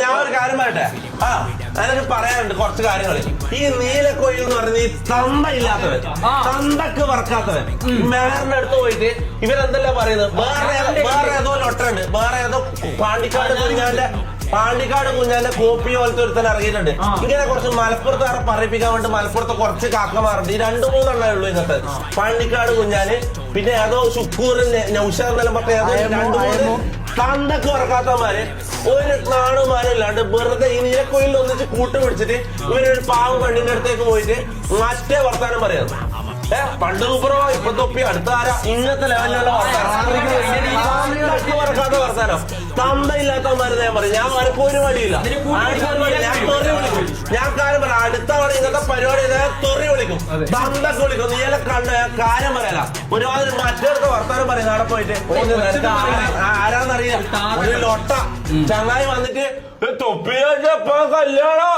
ഞാൻ ഒരു കാര്യം പറയട്ടെ. അതിനൊക്കെ പറയാനുണ്ട് കുറച്ച് കാര്യങ്ങൾ. ഈ നീലക്കൊയിൽ എന്ന് പറയുന്നത് ഈ തന്ത ഇല്ലാത്തവൻ, തന്തക്ക് പറക്കാത്തവൻ, മേറിന്റെ അടുത്ത് പോയിട്ട് ഇവരെന്തെല്ലാം പറയുന്നത്, വേറെ ഏതോ ലൊട്ടുണ്ട്, വേറെ ഏതോ പാണ്ടിക്കാട് കുഞ്ഞാന്റെ കോപ്പി പോലത്തെ ഒരുത്തൻ ഇറങ്ങിയിട്ടുണ്ട്. ഇങ്ങനെ കുറച്ച് മലപ്പുറത്തുകാരെ പറയിപ്പിക്കാൻ വേണ്ടി മലപ്പുറത്ത് കുറച്ച് കാക്കമാറുണ്ട്. ഈ 2-3 ഉള്ളൂ ഇന്നത്തെ. പാണ്ടിക്കാട് കുഞ്ഞാന്, പിന്നെ ഏതോ ശുക്കൂറിന് നൗഷാറെന്നെല്ലാം പറഞ്ഞ ഏതോ 2-3 തന്തക്ക് പറക്കാത്തമാര് ഒരു നാടുമാരില്ലാണ്ട് വെറുതെ ഈ നീലക്കൊയിൽ ഒന്നിച്ച് കൂട്ടുപിടിച്ചിട്ട് ഇവരൊരു പാവം പെണ്ണിന്റെ അടുത്തേക്ക് പോയിട്ട് മറ്റേ വർത്താനം പറയാം. പണ്ട് സൂപ്പറോ ഇപ്പൊ തൊപ്പി അടുത്ത ആരാ ഇന്നത്തെ ലെവലിലുള്ള വർത്താനം വർത്താനം തന്തയില്ലാത്തവന്മാര് ഞാൻ പറയും. ഞാൻ വരക്കും ഒരു വഴിയില്ല, ഞാൻ തൊറി വിളിക്കും. ഞാൻ കാര്യം പറയാം, അടുത്ത തവണ ഇന്നത്തെ പരിപാടി തൊറി വിളിക്കും, തന്തൊക്കെ വിളിക്കും. നീല കണ്ട കാര്യം പറയല. ഒരുപാട് മറ്റേടത്ത് വർത്താനം പറയും. അവിടെ പോയിട്ട് ആരാന്നറിയാം, ഒരു ലൊട്ട ചങ്ങായി വന്നിട്ട് തൊപ്പി കല്യാണം